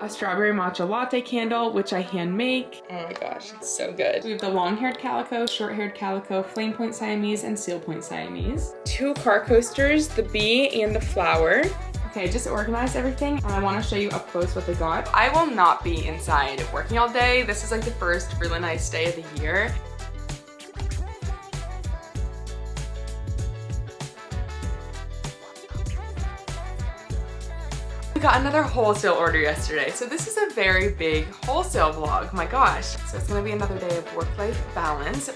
a strawberry matcha latte candle, which I hand make. Oh my gosh, it's so good. We have the long-haired calico, short-haired calico, flame point Siamese, and seal point Siamese. 2 car coasters, the bee and the flower. Okay, I just organized everything and I want to show you up close what they got. I will not be inside working all day. This is like the first really nice day of the year. We got another wholesale order yesterday. So this is a very big wholesale vlog, my gosh. So it's gonna be another day of work-life balance.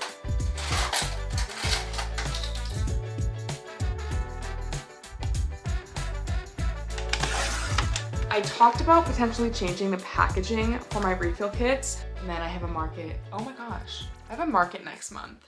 I talked about potentially changing the packaging for my refill kits, and then I have a market. Oh my gosh, I have a market next month.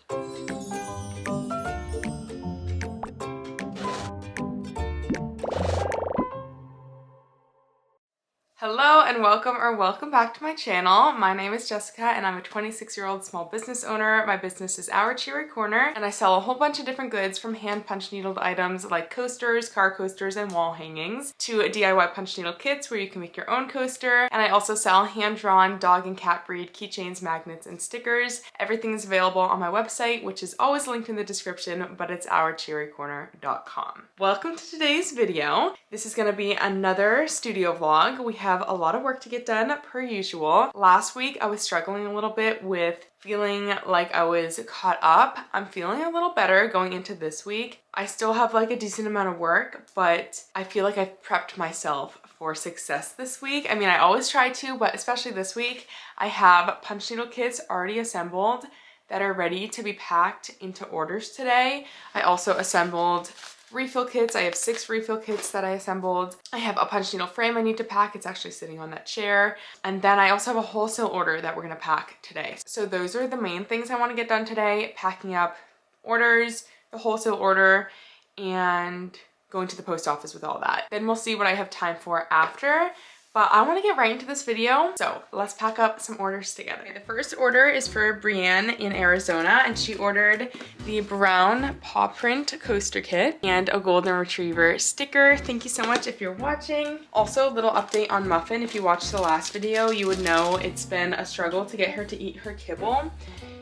Hello and welcome back to my channel. My name is Jessica and I'm a 26-year-old small business owner. My business is our Cheery Corner and I sell a whole bunch of different goods from hand punch needled items like coasters, car coasters, and wall hangings to DIY punch needle kits where you can make your own coaster. And I also sell hand-drawn dog and cat breed keychains, magnets, and stickers. Everything is available on my website, which is always linked in the description, but it's ourcheerycorner.com. Welcome to today's video. This is gonna be another studio vlog. We have a lot of work to get done per usual. Last week I was struggling a little bit with feeling like I was caught up. I'm feeling a little better going into this week. I still have like a decent amount of work, but I feel like I've prepped myself for success this week. I mean, I always try to, but especially this week, I have punch needle kits already assembled that are ready to be packed into orders today. I also assembled refill kits. I have 6 refill kits that I assembled. I have a punch needle frame I need to pack. It's actually sitting on that chair. And then I also have a wholesale order that we're gonna pack today. So those are the main things I wanna get done today: packing up orders, the wholesale order, and going to the post office with all that. Then we'll see what I have time for after. But I want to get right into this video, so let's pack up some orders together. Okay, the first order is for Brienne in Arizona, and she ordered the brown paw print coaster kit and a golden retriever sticker. Thank you so much if you're watching. Also, a little update on Muffin. If you watched the last video, you would know it's been a struggle to get her to eat her kibble.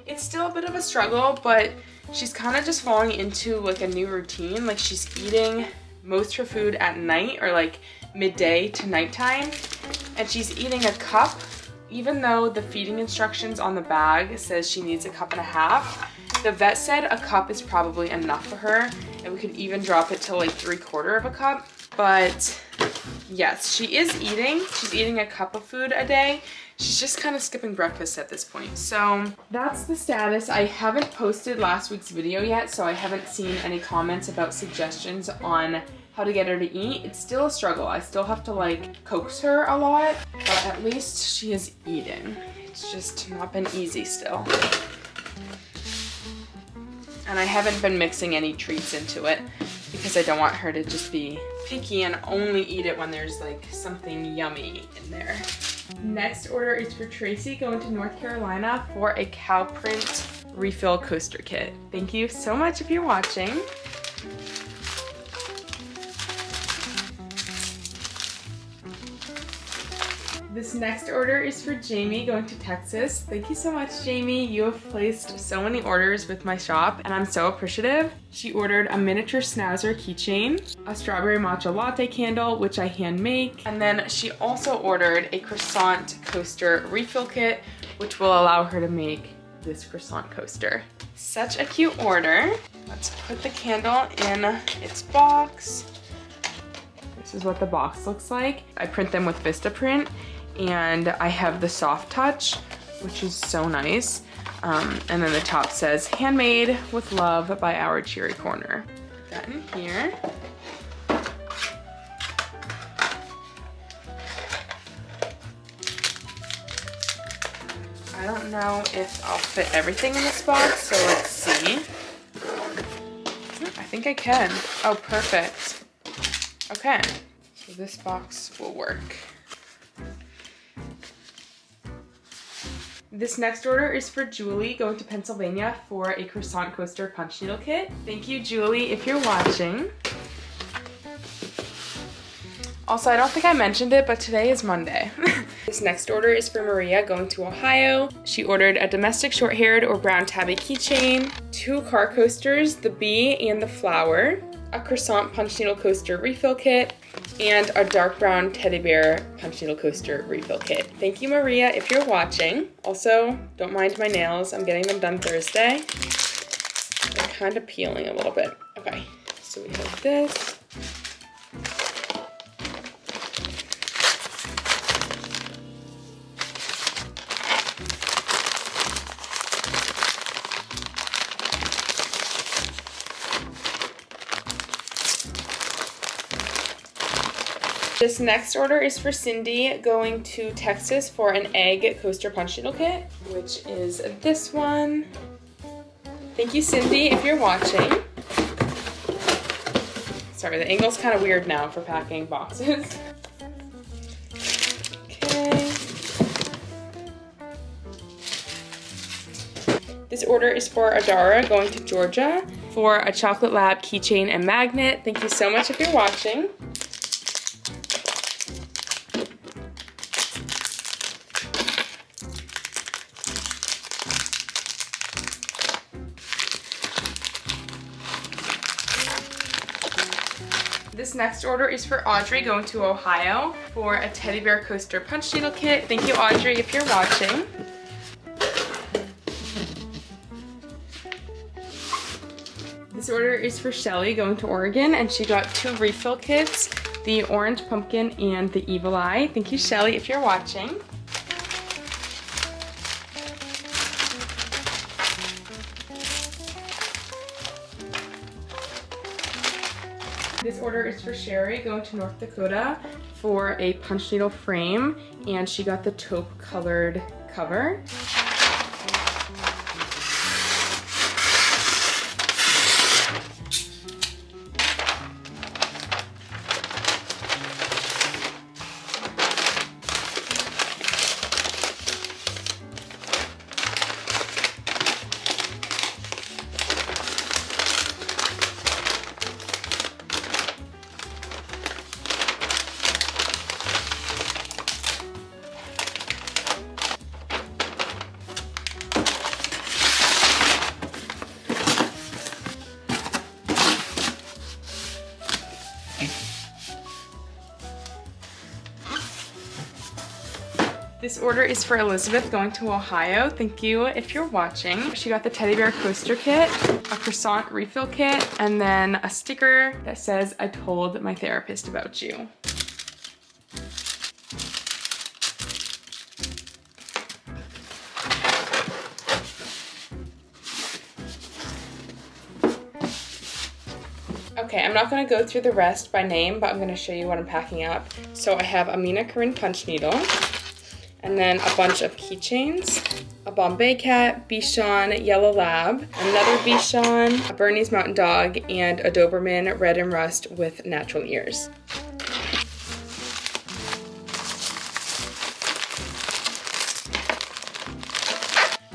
It's still a bit of a struggle, but she's kind of just falling into like a new routine. Like she's eating most her food at night or like midday to nighttime, and she's eating a cup even though the feeding instructions on the bag says she needs a cup and a half. The vet said a cup is probably enough for her, and we could even drop it to like 3/4 of a cup. But yes, she is eating. She's eating a cup of food a day. She's just kind of skipping breakfast at this point. So that's the status. I haven't posted last week's video yet, so I haven't seen any comments about suggestions on how to get her to eat. It's still a struggle. I still have to like coax her a lot, but at least she is eating. It's just not been easy still. And I haven't been mixing any treats into it because I don't want her to just be picky and only eat it when there's like something yummy in there. Next order is for Tracy going to North Carolina for a cow print refill coaster kit. Thank you so much if you're watching. This next order is for Jamie going to Texas. Thank you so much, Jamie. You have placed so many orders with my shop and I'm so appreciative. She ordered a miniature schnauzer keychain, a strawberry matcha latte candle, which I hand make, and then she also ordered a croissant coaster refill kit, which will allow her to make this croissant coaster. Such a cute order. Let's put the candle in its box. This is what the box looks like. I print them with Vistaprint, and I have the soft touch, which is so nice. And then the top says, handmade with love by our Cheery Corner. Put that in here. I don't know if I'll fit everything in this box, so let's see. I think I can. Oh, perfect. Okay, so this box will work. This next order is for Julie going to Pennsylvania for a croissant coaster punch needle kit. Thank you, Julie, if you're watching. Also, I don't think I mentioned it, but today is Monday. This next order is for Maria going to Ohio. She ordered a domestic short-haired or brown tabby keychain, 2 car coasters, the bee and the flower, a croissant punch needle coaster refill kit, and a dark brown teddy bear punch needle coaster refill kit. Thank you, Maria, if you're watching. Also, don't mind my nails. I'm getting them done Thursday. They're kind of peeling a little bit. Okay, so we have this. This next order is for Cindy going to Texas for an egg coaster punch needle kit, which is this one. Thank you, Cindy, if you're watching. Sorry, the angle's kind of weird now for packing boxes. Okay. This order is for Adara going to Georgia for a Chocolate Lab keychain and magnet. Thank you so much if you're watching. This next order is for Audrey going to Ohio for a teddy bear coaster punch needle kit. Thank you, Audrey, if you're watching. This order is for Shelly going to Oregon, and she got 2 refill kits, the orange pumpkin and the evil eye. Thank you, Shelly, if you're watching. This order is for Sherry going to North Dakota for a punch needle frame, and she got the taupe colored cover. This order is for Elizabeth going to Ohio. Thank you if you're watching. She got the teddy bear coaster kit, a croissant refill kit, and then a sticker that says, "I told my therapist about you." Okay, I'm not gonna go through the rest by name, but I'm gonna show you what I'm packing up. So I have a Mina Corinne punch needle, and then a bunch of keychains, a Bombay cat, Bichon yellow lab, another Bichon, a Bernese mountain dog, and a Doberman red and rust with natural ears.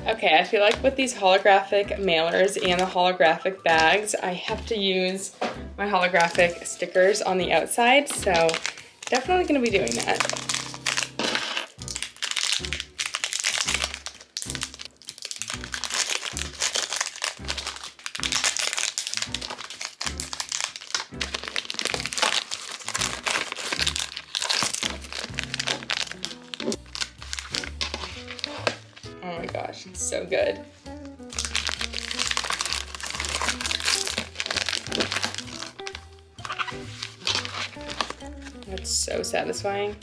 Okay, I feel like with these holographic mailers and the holographic bags, I have to use my holographic stickers on the outside, so definitely gonna be doing that. Oh my gosh, it's so good. That's so satisfying.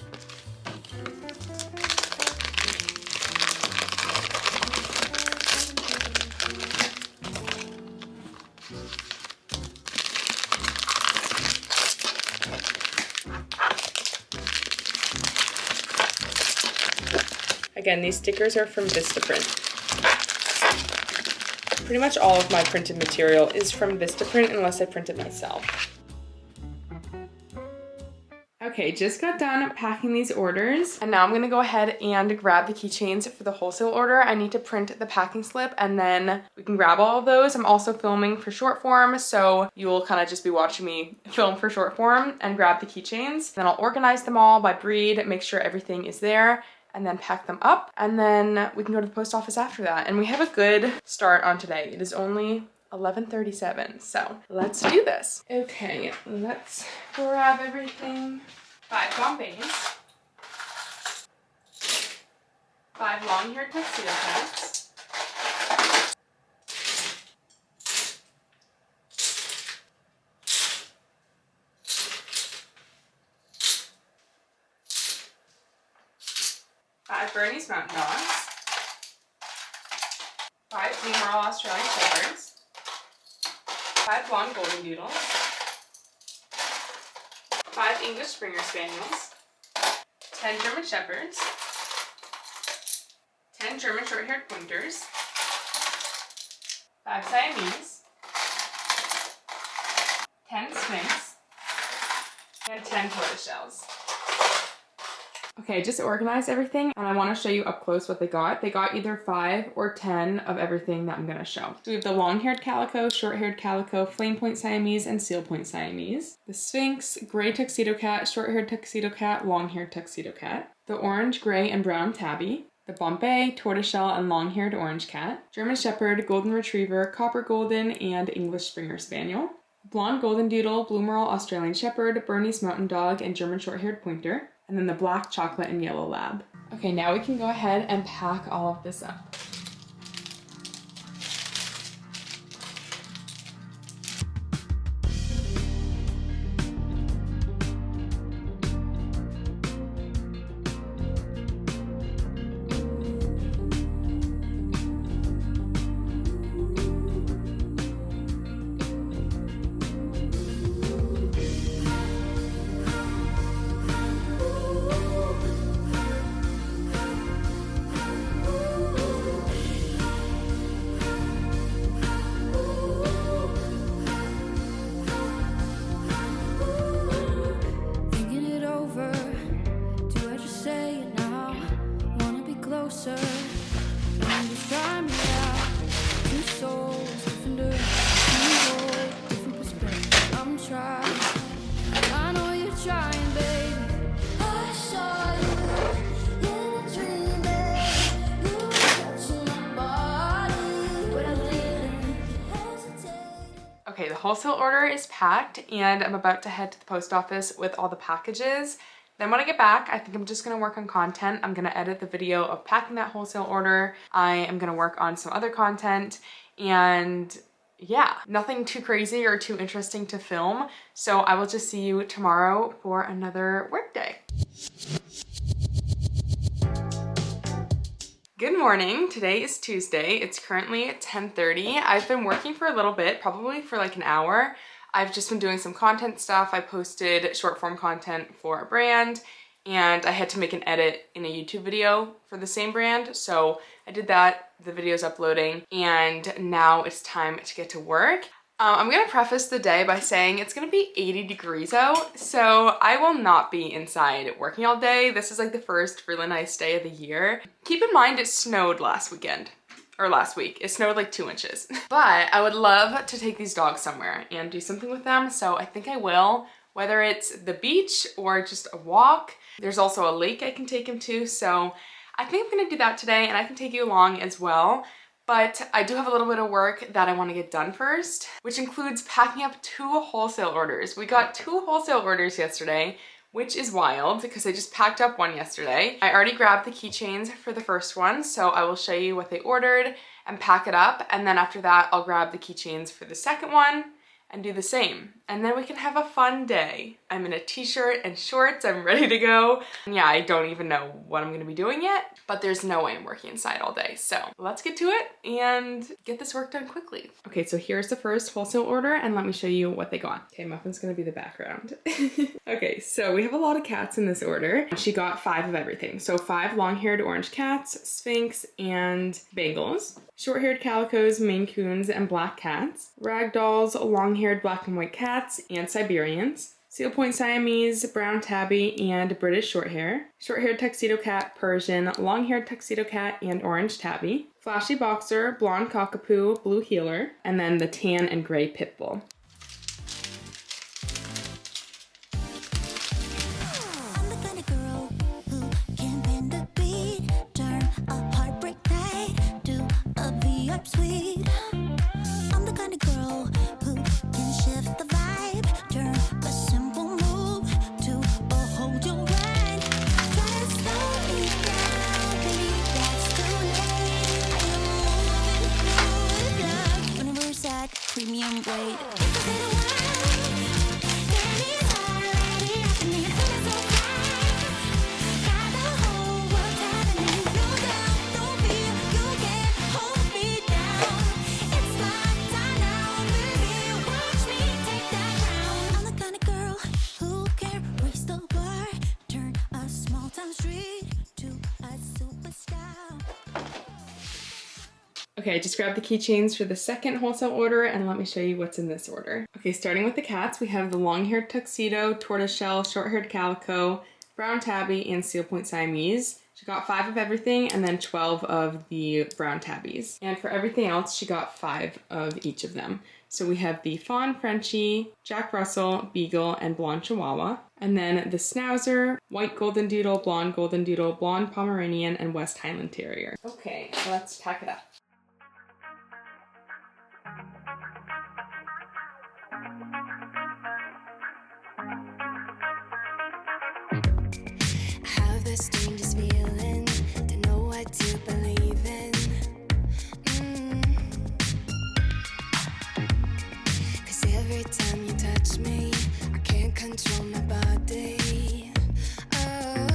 Again, these stickers are from Vistaprint. Pretty much all of my printed material is from Vistaprint unless I print it myself. Okay, just got done packing these orders and now I'm gonna go ahead and grab the keychains for the wholesale order. I need to print the packing slip and then we can grab all of those. I'm also filming for short form, so you will kind of just be watching me film for short form and grab the keychains. Then I'll organize them all by breed, make sure everything is there, and then pack them up, and then we can go to the post office after that. And we have a good start on today. It is only 11:37, so let's do this. Okay, let's grab everything. 5 Bombays, 5 long-haired tuxedo cats, 5 Bernese Mountain Dogs, 5 Blue Merle Australian Shepherds, 5 blonde golden doodles, 5 English Springer Spaniels, 10 German Shepherds, 10 German short-haired pointers, 5 Siamese, 10 Sphinx, and 10 tortoiseshells. Okay, just organized everything and I want to show you up close what they got. They got either 5 or 10 of everything that I'm going to show. So we have the long-haired calico, short-haired calico, flame point Siamese, and seal point Siamese. The Sphinx, gray tuxedo cat, short-haired tuxedo cat, long-haired tuxedo cat. The orange, gray, and brown tabby. The Bombay, tortoiseshell, and long-haired orange cat. German Shepherd, golden retriever, copper golden, and English Springer Spaniel. Blonde golden doodle, blue merle Australian Shepherd, Bernese Mountain Dog, and German short-haired pointer. And then the black, chocolate, and yellow lab. Okay, now we can go ahead and pack all of this up. Okay, the wholesale order is packed and I'm about to head to the post office with all the packages. Then when I get back, I think I'm just gonna work on content. I'm gonna edit the video of packing that wholesale order. I am gonna work on some other content and yeah, nothing too crazy or too interesting to film. So I will just see you tomorrow for another work day. Good morning, today is Tuesday. It's currently 10:30. I've been working for a little bit, probably for like an hour. I've just been doing some content stuff. I posted short form content for a brand and I had to make an edit in a YouTube video for the same brand. So I did that, the video's uploading, and now it's time to get to work. I'm gonna preface the day by saying it's gonna be 80 degrees out, so I will not be inside working all day. This is like the first really nice day of the year. Keep in mind it snowed last weekend, or last week. It snowed like 2 inches. But I would love to take these dogs somewhere and do something with them, so I think I will, whether it's the beach or just a walk. There's also a lake I can take him to, so I think I'm gonna do that today and I can take you along as well. But I do have a little bit of work that I want to get done first, which includes packing up 2 wholesale orders. We got 2 wholesale orders yesterday, which is wild because I just packed up one yesterday. I already grabbed the keychains for the first one, so I will show you what they ordered and pack it up. And then after that, I'll grab the keychains for the second one and do the same. And then we can have a fun day. I'm in a t-shirt and shorts, I'm ready to go. And yeah, I don't even know what I'm gonna be doing yet, but there's no way I'm working inside all day. So let's get to it and get this work done quickly. Okay, so here's the first wholesale order and let me show you what they got. Okay, Muffin's gonna be the background. Okay, so we have a lot of cats in this order. She got 5 of everything. So 5 long-haired orange cats, Sphinx, and Bengals. Short-haired calicos, Maine Coons, and black cats. Ragdolls, long-haired black and white cats, and Siberians. Seal Point Siamese, brown tabby, and British Shorthair. Short-haired tuxedo cat, Persian, long-haired tuxedo cat, and orange tabby. Flashy boxer, blonde cockapoo, blue heeler, and then the tan and gray pit bull. Premium grade. Okay, just grab the keychains for the second wholesale order and let me show you what's in this order. Okay, starting with the cats, we have the long-haired tuxedo, tortoiseshell, short-haired calico, brown tabby, and seal point Siamese. She got 5 of everything and then 12 of the brown tabbies. And for everything else, she got 5 of each of them. So we have the fawn Frenchie, Jack Russell, Beagle, and blonde Chihuahua. And then the Schnauzer, white golden doodle, blonde Pomeranian, and West Highland Terrier. Okay, let's pack it up. Strangest feeling, to know what to believe in. 'Cause every time you touch me, I can't control my body. Oh,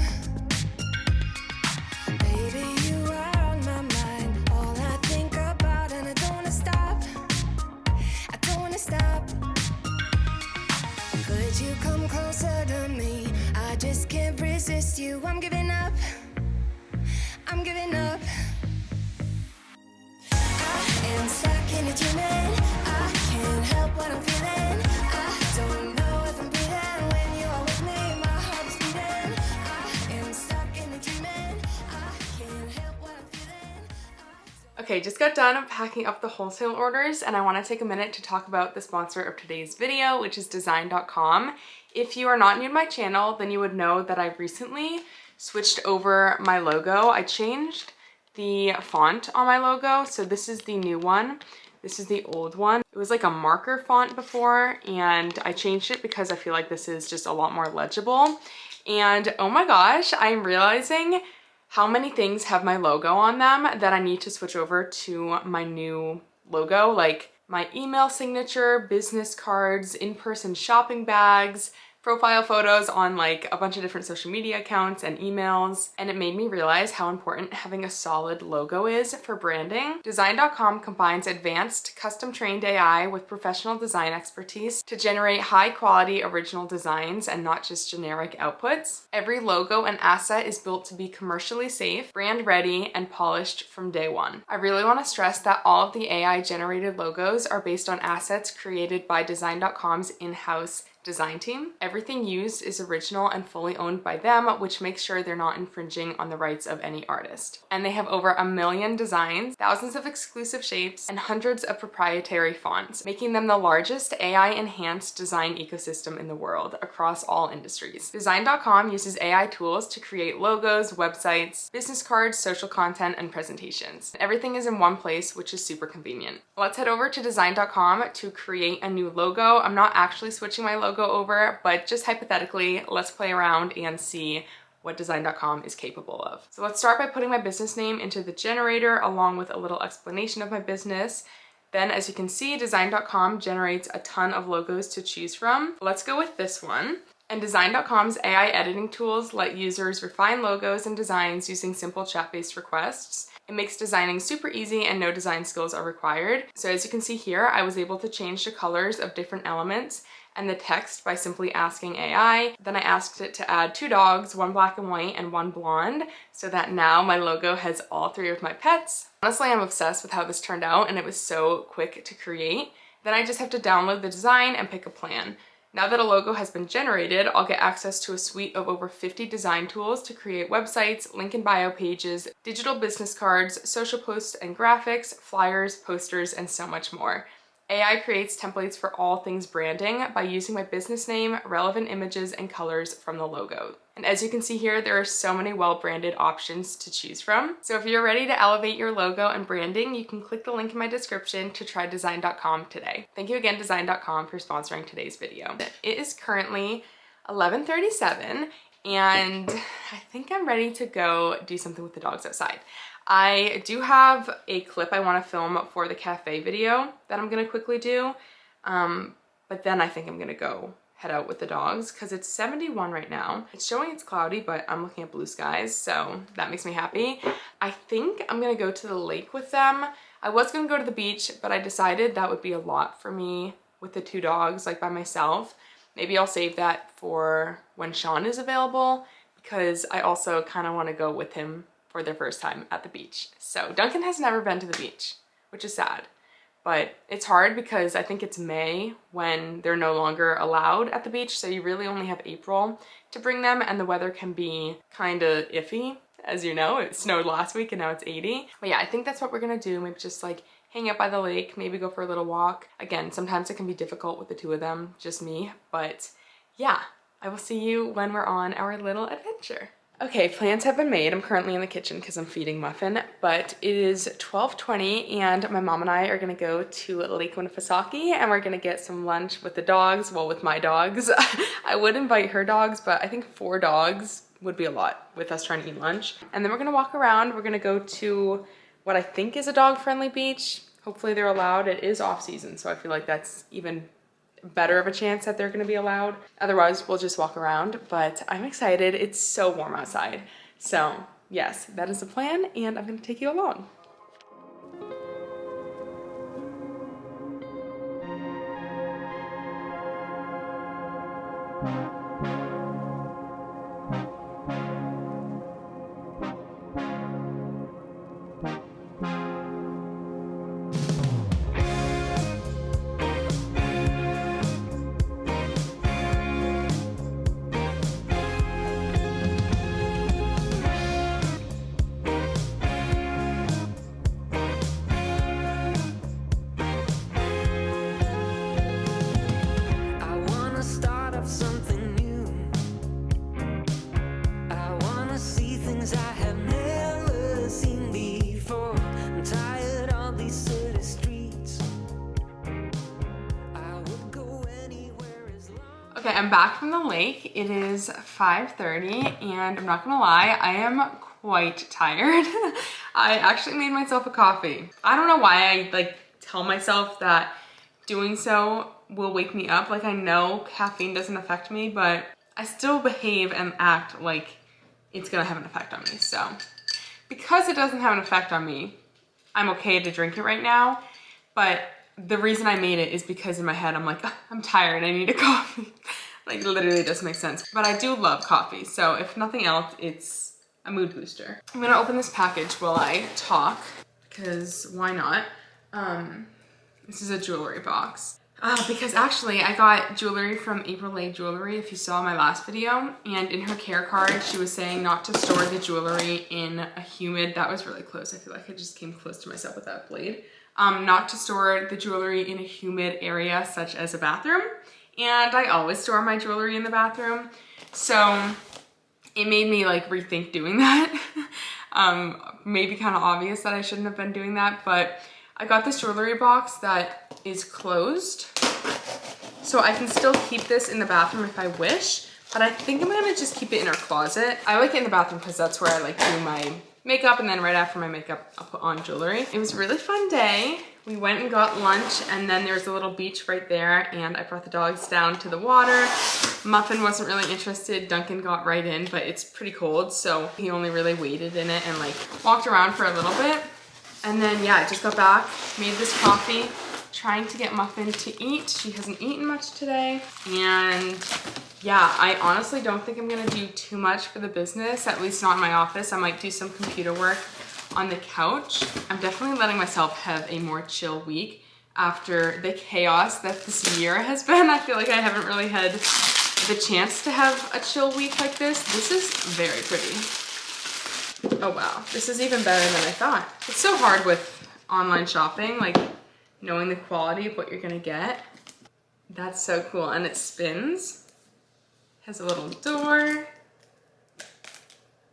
baby, you are on my mind. All I think about, and I don't wanna stop. I don't wanna stop. Could you come closer to me? I just can't resist you. I'm giving up. I'm giving up. I am stuck in a dreaming. I can't help what I'm feeling. I don't know if I'm breathing when you are with me. My heart is beating. I am stuck in a dreaming. I can't help what I'm feeling. Okay, just got done packing up the wholesale orders and I want to take a minute to talk about the sponsor of today's video, which is Design.com. If you are not new to my channel, then you would know that I recently switched over my logo. I changed the font on my logo, so this is the new one. This is the old one. It was like a marker font before, and I changed it because I feel like this is just a lot more legible. And oh my gosh, I'm realizing how many things have my logo on them that I need to switch over to my new logo, like my email signature, business cards, in-person shopping bags, profile photos on like a bunch of different social media accounts and emails. And it made me realize how important having a solid logo is for branding. Design.com combines advanced custom trained AI with professional design expertise to generate high quality original designs and not just generic outputs. Every logo and asset is built to be commercially safe, brand ready, and polished from day one. I really want to stress that all of the AI generated logos are based on assets created by Design.com's in-house design team. Everything used is original and fully owned by them, which makes sure they're not infringing on the rights of any artist. And they have over 1 million designs, thousands of exclusive shapes, and hundreds of proprietary fonts, making them the largest AI-enhanced design ecosystem in the world across all industries. Design.com uses AI tools to create logos, websites, business cards, social content, and presentations. Everything is in one place, which is super convenient. Let's head over to Design.com to create a new logo. I'm not actually switching my logo over, but just hypothetically, let's play around and see what Design.com is capable of. So let's start by putting my business name into the generator along with a little explanation of my business. Then, as you can see, Design.com generates a ton of logos to choose from. Let's go with this one. And Design.com's AI editing tools let users refine logos and designs using simple chat-based requests. It makes designing super easy and no design skills are required. So as you can see here, I was able to change the colors of different elements and the text by simply asking AI. Then I asked it to add 2 dogs, 1 black and white and 1 blonde, so that now my logo has all 3 of my pets. Honestly, I'm obsessed with how this turned out and it was so quick to create. Then I just have to download the design and pick a plan. Now that a logo has been generated, I'll get access to a suite of over 50 design tools to create websites, link in bio pages, digital business cards, social posts and graphics, flyers, posters, and so much more. AI creates templates for all things branding by using my business name, relevant images, and colors from the logo. And as you can see here, there are so many well-branded options to choose from. So if you're ready to elevate your logo and branding, you can click the link in my description to try design.com today. Thank you again, design.com, for sponsoring today's video. It is currently 11:37 and I think I'm ready to go do something with the dogs outside. I do have a clip I want to film for the cafe video that I'm going to quickly do, but then I think I'm going to go head out with the dogs because it's 71 right now. It's showing it's cloudy, but I'm looking at blue skies, so that makes me happy. I think I'm going to go to the lake with them. I was going to go to the beach, but I decided that would be a lot for me with the 2 dogs, like by myself. Maybe I'll save that for when Sean is available because I also kind of want to go with him for their first time at the beach. So Duncan has never been to the beach, which is sad, but it's hard because I think it's May when they're no longer allowed at the beach. So you really only have April to bring them, and the weather can be kind of iffy. As you know, it snowed last week and now it's 80. But yeah, I think that's what we're gonna do. Maybe just like hang out by the lake, maybe go for a little walk. Again, sometimes it can be difficult with the 2 of them, just me, but yeah, I will see you when we're on our little adventure. Okay, plans have been made. I'm currently in the kitchen because I'm feeding Muffin, but it is 12:20 and my mom and I are gonna go to Lake Winnipesaukee and we're gonna get some lunch with the dogs, well, with my dogs. I would invite her dogs, but I think 4 dogs would be a lot with us trying to eat lunch. And then we're gonna walk around. We're gonna go to what I think is a dog-friendly beach. Hopefully they're allowed. It is off season, so I feel like that's even better of a chance that they're gonna be allowed. Otherwise, we'll just walk around, but I'm excited. It's so warm outside. So yes, that is the plan, and I'm gonna take you along. Okay, I'm back from the lake. It is 5:30 and I'm not gonna lie, I am quite tired. I actually made myself a coffee. I don't know why I like tell myself that doing so will wake me up. Like I know caffeine doesn't affect me, but I still behave and act like it's gonna have an effect on me. So because it doesn't have an effect on me, I'm okay to drink it right now. But the reason I made it is because in my head, I'm like, I'm tired, I need a coffee. Like literally it doesn't make sense. But I do love coffee. So if nothing else, it's a mood booster. I'm gonna open this package while I talk because why not? This is a jewelry box. Because actually I got jewelry from April A Jewelry, if you saw my last video, and in her care card she was saying not to store the jewelry in a humid, that was really close, I feel like I just came close to myself with that blade. Not to store the jewelry in a humid area such as a bathroom, and I always store my jewelry in the bathroom, so it made me like rethink doing that. Maybe kind of obvious that I shouldn't have been doing that, but I got this jewelry box that is closed, so I can still keep this in the bathroom if I wish, but I think I'm gonna just keep it in our closet. I like it in the bathroom because that's where I like do my makeup, and then right after my makeup, I'll put on jewelry. It was a really fun day. We went and got lunch, and then there's a little beach right there, and I brought the dogs down to the water. Muffin wasn't really interested. Duncan got right in, but it's pretty cold, so he only really waded in it and like walked around for a little bit. And then yeah, I just got back, made this coffee, trying to get Muffin to eat. She hasn't eaten much today. And yeah, I honestly don't think I'm gonna do too much for the business, at least not in my office. I might do some computer work on the couch. I'm definitely letting myself have a more chill week after the chaos that this year has been. I feel like I haven't really had the chance to have a chill week like this. This is very pretty. Oh wow, this is even better than I thought. It's so hard with online shopping, like knowing the quality of what you're gonna get. That's so cool, and it spins. Has a little door.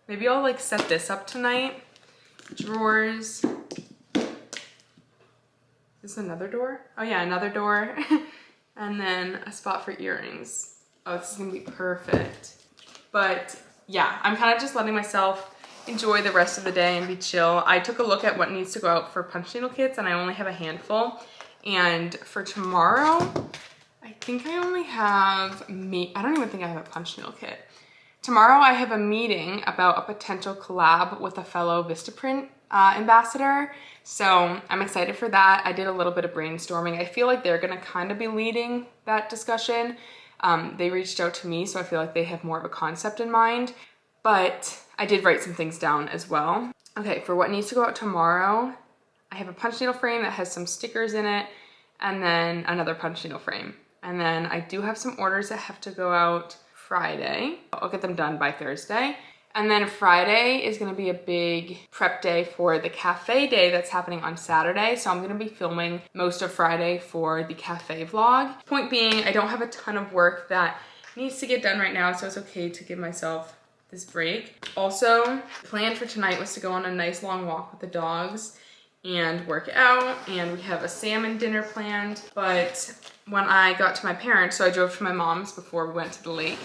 Maybe I'll like set this up tonight. Drawers. Is this another door? Oh yeah, another door. And then a spot for earrings. Oh, this is gonna be perfect. But yeah, I'm kind of just letting myself enjoy the rest of the day and be chill. I took a look at what needs to go out for punch needle kits, and I only have a handful. And for tomorrow, I think I only have I don't even think I have a punch needle kit. Tomorrow I have a meeting about a potential collab with a fellow Vistaprint ambassador. So I'm excited for that. I did a little bit of brainstorming. I feel like they're gonna kind of be leading that discussion. They reached out to me, so I feel like they have more of a concept in mind, but I did write some things down as well. Okay, for what needs to go out tomorrow, I have a punch needle frame that has some stickers in it, and then another punch needle frame. And then I do have some orders that have to go out Friday. I'll get them done by Thursday. And then Friday is gonna be a big prep day for the cafe day that's happening on Saturday. So I'm gonna be filming most of Friday for the cafe vlog. Point being, I don't have a ton of work that needs to get done right now, so it's okay to give myself this break. Also, the plan for tonight was to go on a nice long walk with the dogs and work out, and we have a salmon dinner planned. But when I got to my parents, so I drove to my mom's before we went to the lake,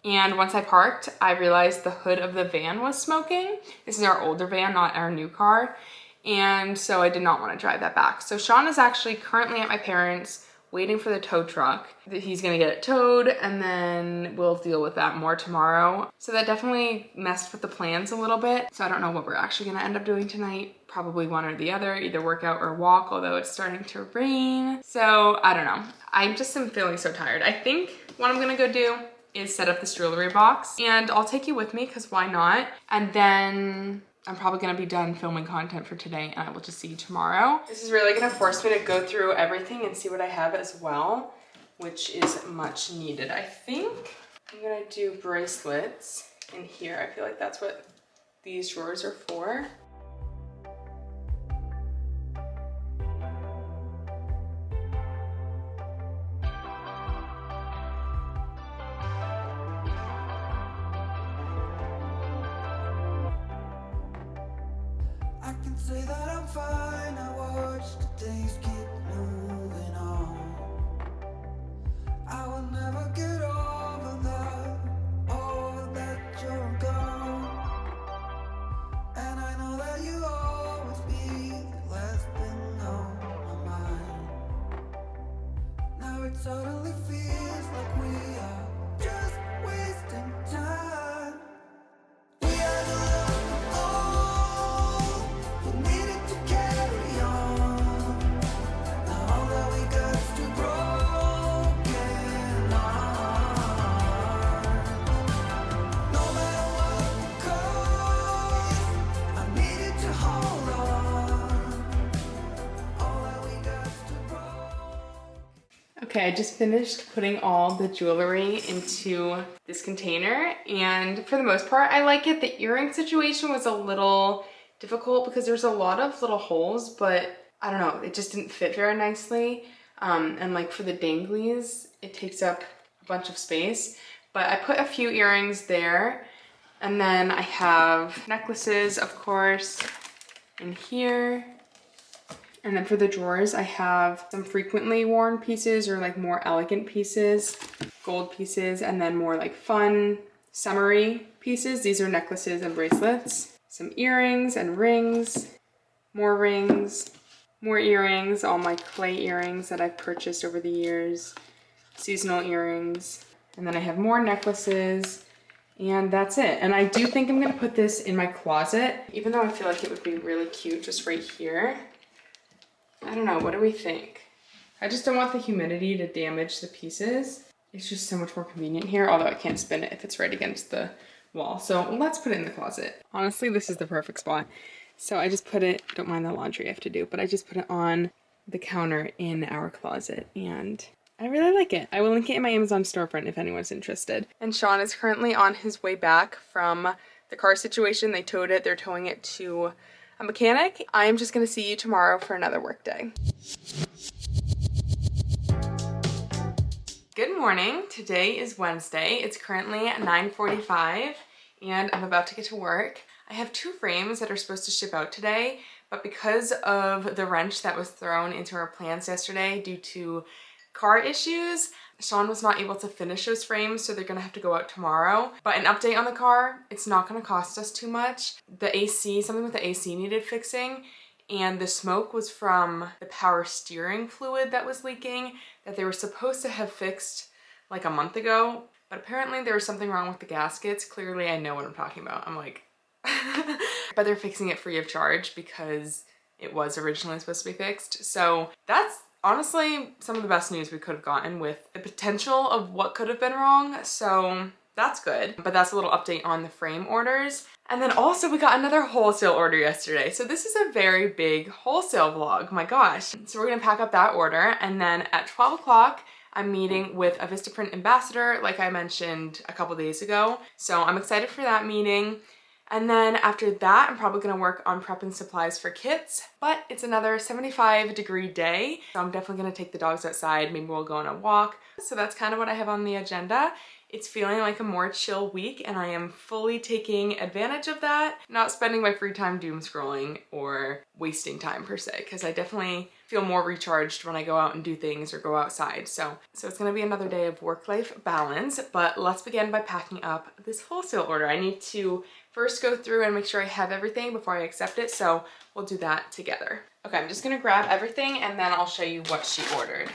and once I parked, I realized the hood of the van was smoking. This is our older van, not our new car, and so I did not want to drive that back. So Sean is actually currently at my parents' waiting for the tow truck. He's gonna get it towed, and then we'll deal with that more tomorrow. So that definitely messed with the plans a little bit. So I don't know what we're actually gonna end up doing tonight. Probably one or the other, either workout or walk, although it's starting to rain. So I don't know. I just am feeling so tired. I think what I'm gonna go do is set up this jewelry box, and I'll take you with me because why not? And then I'm probably gonna be done filming content for today, and I will just see you tomorrow. This is really gonna force me to go through everything and see what I have as well, which is much needed. I think I'm gonna do bracelets in here. I feel like that's what these drawers are for. I can say that I'm fine. I watch the days keep moving on. I will never get over that you're gone. And I know that you always be the last thing on my mind. Now it suddenly feels like we are just wasting time. We are the love we needed to carry on. Now all that we got is two broken hearts. No matter what comes, I needed to hold on. All that we got is two broken. Okay, I just finished putting all the jewelry into this container, and for the most part, I like it. The earring situation was a little difficult because there's a lot of little holes, but I don't know, it just didn't fit very nicely. And like for the danglies, it takes up a bunch of space, but I put a few earrings there. And then I have necklaces, of course, in here. And then for the drawers, I have some frequently worn pieces or like more elegant pieces, gold pieces, and then more like fun, summery pieces. These are necklaces and bracelets. Some earrings and rings, more earrings, all my clay earrings that I've purchased over the years, seasonal earrings. And then I have more necklaces, and that's it. And I do think I'm gonna put this in my closet, even though I feel like it would be really cute just right here. I don't know, what do we think? I just don't want the humidity to damage the pieces. It's just so much more convenient here, although I can't spin it if it's right against the wall. So let's put it in the closet. Honestly, this is the perfect spot. So I just put it, don't mind the laundry I have to do, but I just put it on the counter in our closet, and I really like it. I will link it in my Amazon storefront if anyone's interested. And Sean is currently on his way back from the car situation. They towed it. They're towing it to a mechanic. I am just going to see you tomorrow for another work day. Good morning. Today is Wednesday. It's currently 9:45 and I'm about to get to work. I have 2 frames that are supposed to ship out today, but because of the wrench that was thrown into our plans yesterday due to car issues, Sean was not able to finish those frames, so they're gonna have to go out tomorrow. But an update on the car, it's not gonna cost us too much. The AC, something with the AC needed fixing, and the smoke was from the power steering fluid that was leaking that they were supposed to have fixed like a month ago, but apparently there was something wrong with the gaskets. Clearly I know what I'm talking about. I'm like, but they're fixing it free of charge because it was originally supposed to be fixed. So that's honestly some of the best news we could have gotten with the potential of what could have been wrong. So that's good, but that's a little update on the frame orders. And then also we got another wholesale order yesterday. So this is a very big wholesale vlog, my gosh. So we're gonna pack up that order, and then at 12 o'clock, I'm meeting with a Vistaprint ambassador, like I mentioned a couple days ago. So I'm excited for that meeting. And then after that, I'm probably gonna work on prepping supplies for kits, but it's another 75-degree day. So I'm definitely gonna take the dogs outside. Maybe we'll go on a walk. So that's kind of what I have on the agenda. It's feeling like a more chill week, and I am fully taking advantage of that. Not spending my free time doom scrolling or wasting time per se, because I definitely feel more recharged when I go out and do things or go outside. So it's gonna be another day of work-life balance, but let's begin by packing up this wholesale order. I need to first go through and make sure I have everything before I accept it, so we'll do that together. Okay, I'm just gonna grab everything and then I'll show you what she ordered.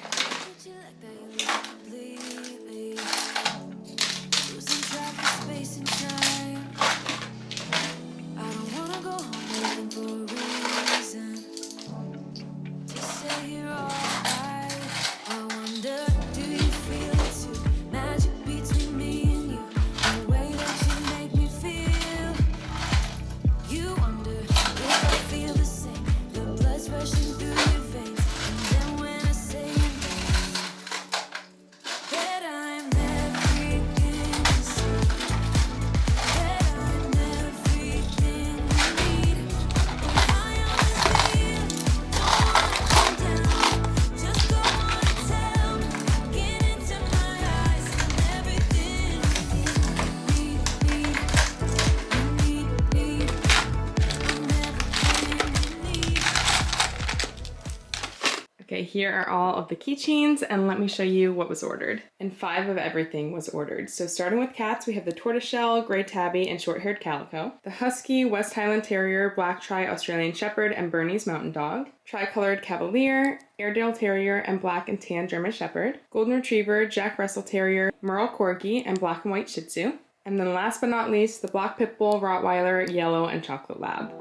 Okay, here are all of the keychains, and let me show you what was ordered. And 5 of everything was ordered. So starting with cats, we have the tortoiseshell, gray tabby, and short-haired calico. The husky, West Highland Terrier, black tri Australian Shepherd, and Bernese Mountain Dog. Tricolored Cavalier, Airedale Terrier, and black and tan German Shepherd. Golden Retriever, Jack Russell Terrier, Merle Corgi, and black and white Shih Tzu. And then last but not least, the black pit bull, Rottweiler, yellow, and chocolate lab.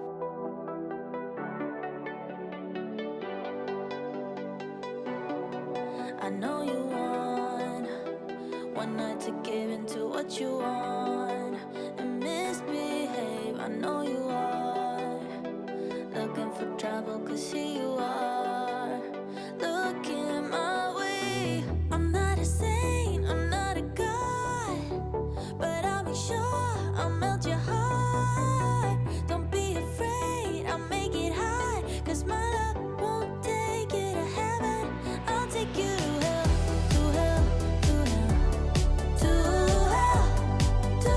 I know you want one night to give into what you want and misbehave. I know you are looking for trouble, 'cause here you are looking my way. I'm not a saint, I'm not a god, but I'll make sure I'll melt your heart. Don't be afraid, I'll make it hot, 'cause my love won't take you to heaven. I'll take you to hell, to hell, to hell, to hell, to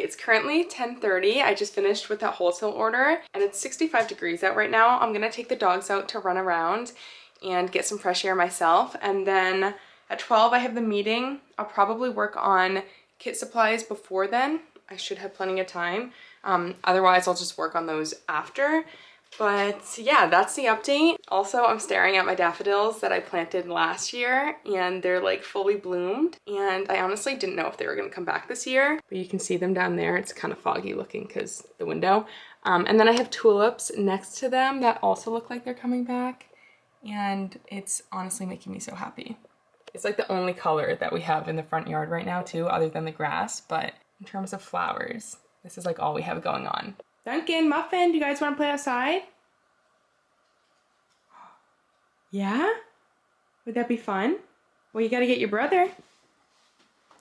it's currently 10:30. I just finished with that wholesale order and it's 65 degrees out right now. I'm gonna take the dogs out to run around and get some fresh air myself. And then at 12 I have the meeting. I'll probably work on kit supplies before then. I should have plenty of time. Otherwise I'll just work on those after. But yeah, that's the update. Also, I'm staring at my daffodils that I planted last year and they're like fully bloomed. And I honestly didn't know if they were gonna come back this year, but you can see them down there. It's kind of foggy looking because the window. And then I have tulips next to them that also look like they're coming back. And it's honestly making me so happy. It's like the only color that we have in the front yard right now too, other than the grass. But in terms of flowers, this is like all we have going on. Duncan, Muffin, do you guys want to play outside? Yeah? Would that be fun? Well, you gotta get your brother.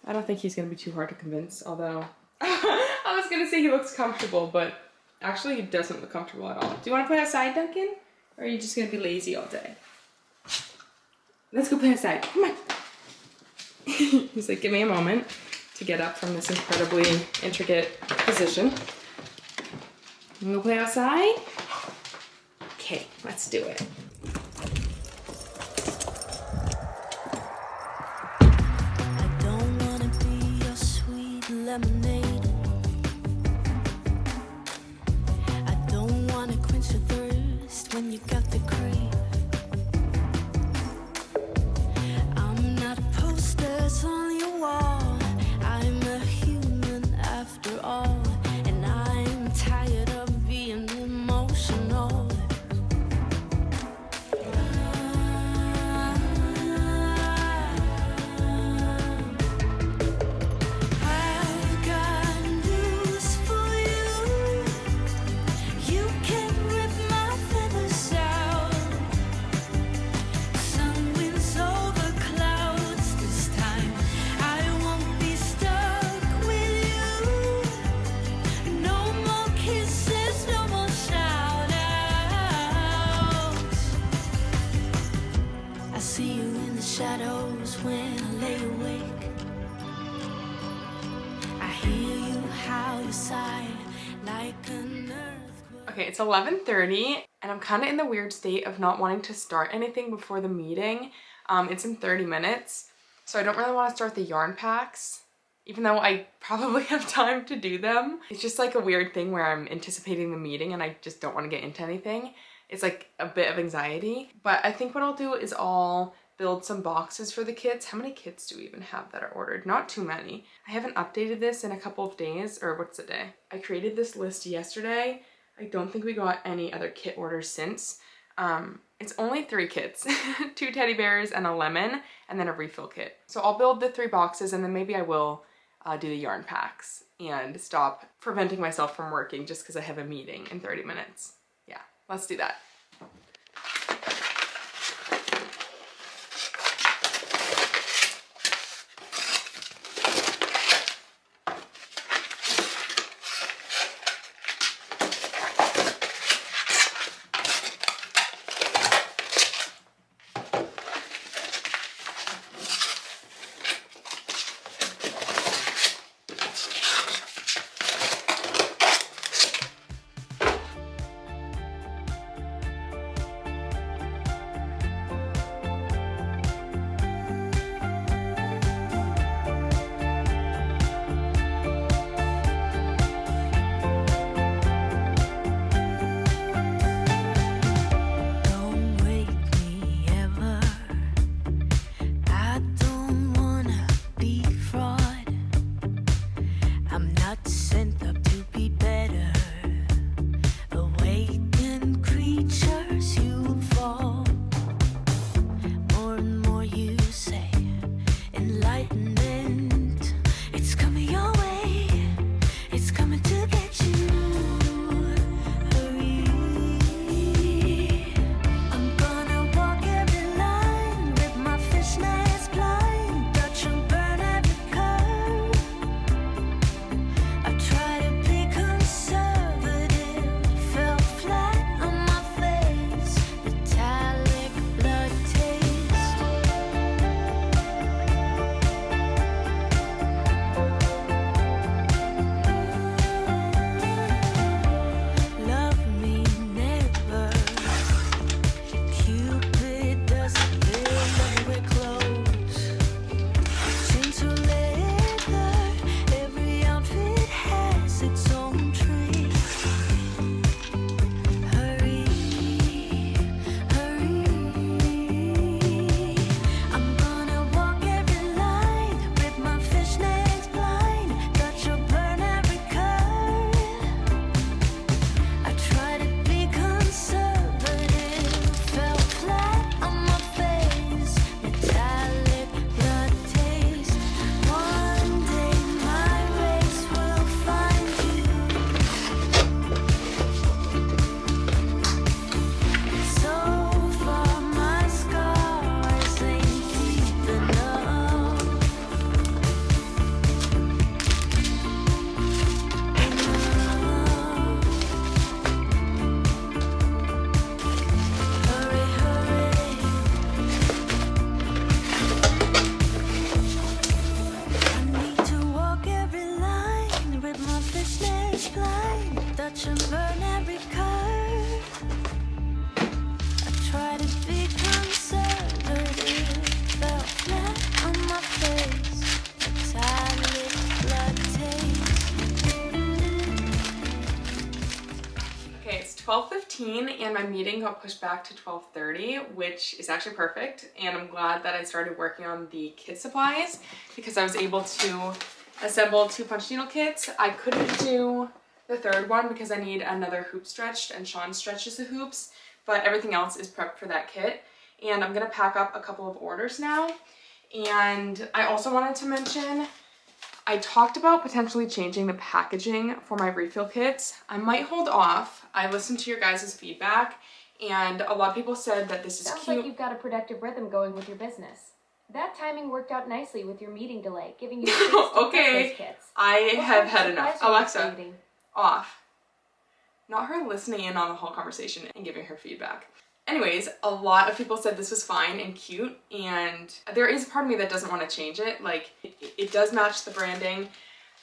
I don't think he's gonna be too hard to convince, although I was gonna say he looks comfortable, but actually he doesn't look comfortable at all. Do you want to play outside, Duncan? Or are you just gonna be lazy all day? Let's go play outside. Come on. He's like, give me a moment to get up from this incredibly intricate position. You wanna go play outside? Okay, let's do it. I don't wanna be your sweet lemonade. I don't wanna quench your thirst when you got the creep. I'm not posters on your wall. I'm a human after all, and I'm tired of being emotional. I've got news for you. You can rip my feathers out. Sun winds over clouds this time. I won't be stuck with you. No more kisses, no more shout outs. I see you in the shadows when I lay awake. I hear you how you sigh like an earthquake. Okay, it's 11:30 and I'm kind of in the weird state of not wanting to start anything before the meeting. It's in 30 minutes, so I don't really want to start the yarn packs, even though I probably have time to do them. It's just like a weird thing where I'm anticipating the meeting and I just don't want to get into anything. It's like a bit of anxiety, but I think what I'll do is I'll build some boxes for the kits. How many kits do we even have that are ordered? Not too many. I haven't updated this in a couple of days, or what's the day? I created this list yesterday. I don't think we got any other kit orders since. It's only 3 kits, 2 teddy bears and a lemon, and then a refill kit. So I'll build the 3 boxes and then maybe I will do the yarn packs and stop preventing myself from working just because I have a meeting in 30 minutes. Yeah, let's do that. 12:15 and my meeting got pushed back to 12:30, which is actually perfect. And I'm glad that I started working on the kit supplies because I was able to assemble 2 punch needle kits. I couldn't do the third one because I need another hoop stretched and Sean stretches the hoops, but everything else is prepped for that kit. And I'm gonna pack up a couple of orders now. And I also wanted to mention, I talked about potentially changing the packaging for my refill kits. I might hold off. I listened to your guys' feedback and a lot of people said that this is Sounds cute. like you've got a productive rhythm going with your business. That timing worked out nicely with your meeting delay, giving you space to Okay, prep those kits. I What have kind of had enough. surprise are you Alexa, creating? off. Not her listening in on the whole conversation and giving her feedback. Anyways, a lot of people said this was fine and cute, and there is a part of me that doesn't want to change it. Like, it does match the branding.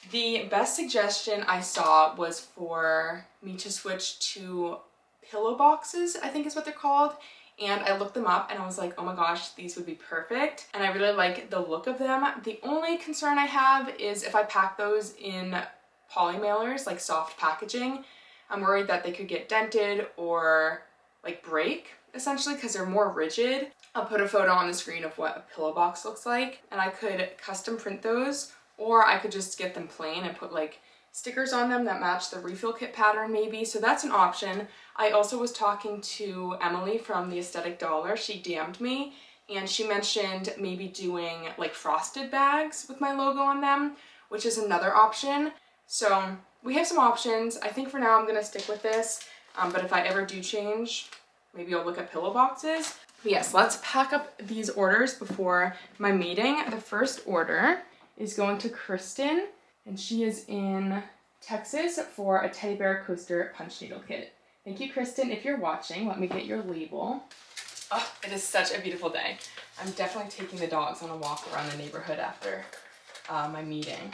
The best suggestion I saw was for me to switch to pillow boxes, I think is what they're called. And I looked them up and I was like, oh my gosh, these would be perfect. And I really like the look of them. The only concern I have is if I pack those in poly mailers, like soft packaging, I'm worried that they could get dented or like break essentially because they're more rigid. I'll put a photo on the screen of what a pillow box looks like and I could custom print those, or I could just get them plain and put like stickers on them that match the refill kit pattern maybe. So that's an option. I also was talking to Emily from the Aesthetic Dollar. She DM'd me and she mentioned maybe doing like frosted bags with my logo on them, which is another option. So we have some options. I think for now I'm gonna stick with this, but if I ever do change, maybe I'll look at pillow boxes. But yes, let's pack up these orders before my meeting. The first order is going to Kristen, and she is in Texas for a teddy bear coaster punch needle kit. Thank you, Kristen. If you're watching, let me get your label. Oh, it is such a beautiful day. I'm definitely taking the dogs on a walk around the neighborhood after my meeting.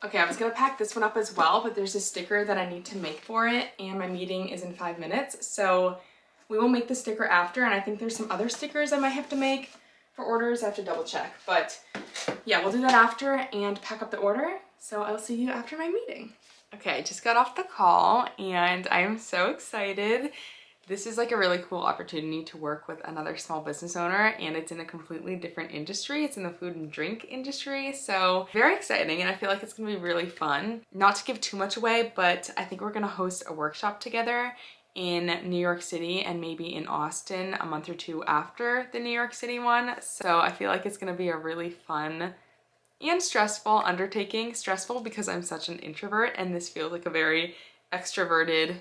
Okay, I was gonna pack this one up as well, but there's a sticker that I need to make for it and my meeting is in 5 minutes. So we will make the sticker after, and I think there's some other stickers I might have to make for orders. I have to double check, but yeah, we'll do that after and pack up the order. So I'll see you after my meeting. Okay, I just got off the call and I am so excited. This is like a really cool opportunity to work with another small business owner, and it's in a completely different industry. It's in the food and drink industry, so very exciting, and I feel like it's gonna be really fun. Not to give too much away, but I think we're gonna host a workshop together in New York City and maybe in Austin a month or 2 after the New York City one. So I feel like it's gonna be a really fun and stressful undertaking. Stressful because I'm such an introvert and this feels like a very extroverted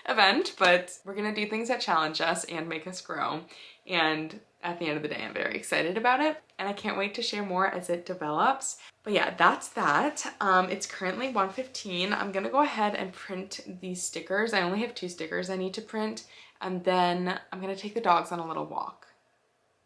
event, but we're gonna do things that challenge us and make us grow. And at the end of the day, I'm very excited about it and I can't wait to share more as it develops. But yeah, that's that. It's currently 1:15. I'm gonna go ahead and print these stickers. I only have 2 stickers I need to print, and then I'm gonna take the dogs on a little walk.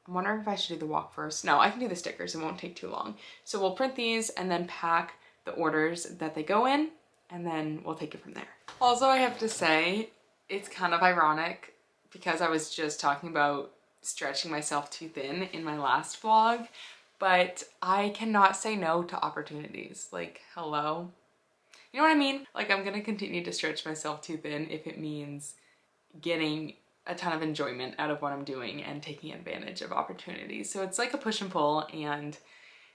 I'm wondering if I should do the walk first. No, I can do the stickers. It won't take too long. So we'll print these and then pack the orders that they go in, and then we'll take it from there. Also, I have to say, it's kind of ironic because I was just talking about stretching myself too thin in my last vlog, but I cannot say no to opportunities. Like, hello? You know what I mean? Like, I'm gonna continue to stretch myself too thin if it means getting a ton of enjoyment out of what I'm doing and taking advantage of opportunities. So it's like a push and pull, and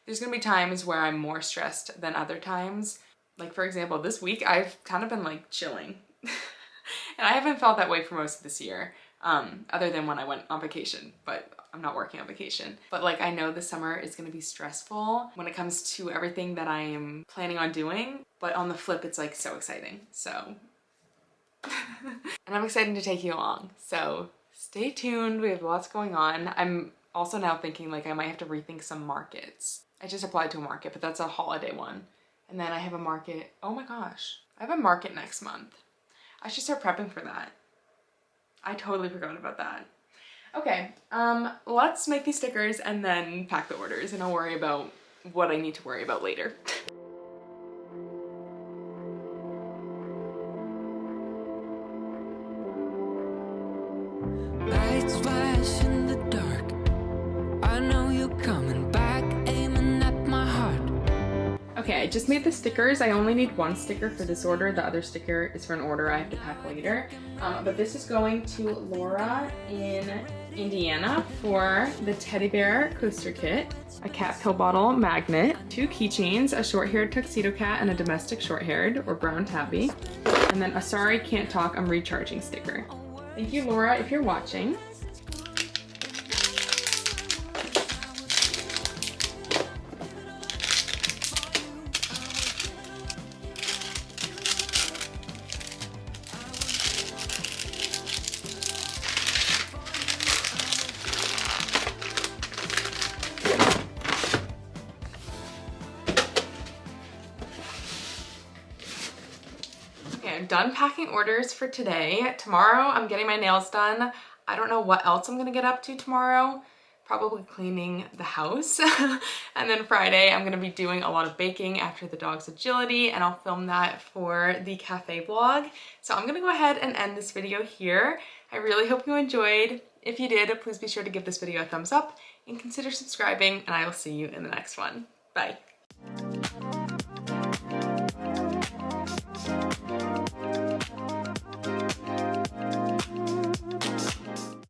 there's gonna be times where I'm more stressed than other times. Like, for example, this week I've kind of been like chilling and I haven't felt that way for most of this year, other than when I went on vacation, but I'm not working on vacation. But like, I know the summer is gonna be stressful when it comes to everything that I am planning on doing, but on the flip, it's like so exciting. So, and I'm excited to take you along. So stay tuned, we have lots going on. I'm also now thinking like I might have to rethink some markets. I just applied to a market, but that's a holiday one. And then I have a market, oh my gosh, I have a market next month. I should start prepping for that. I totally forgot about that. Okay, let's make these stickers and then pack the orders, and I'll worry about what I need to worry about later. Okay, I just made the stickers. I only need one sticker for this order. The other sticker is for an order I have to pack later. But this is going to Laura in Indiana for the teddy bear coaster kit, a cat pill bottle magnet, 2 keychains, a short-haired tuxedo cat and a domestic short-haired or brown tabby, and then a sorry can't talk I'm recharging sticker. Thank you, Laura, if you're watching. I'm done packing orders for today. Tomorrow I'm getting my nails done. I don't know what else I'm gonna get up to tomorrow. Probably cleaning the house. And then Friday I'm gonna be doing a lot of baking after the dog's agility, and I'll film that for the cafe vlog. So I'm gonna go ahead and end this video here. I really hope you enjoyed. If you did, please be sure to give this video a thumbs up and consider subscribing, and I will see you in the next one. Bye.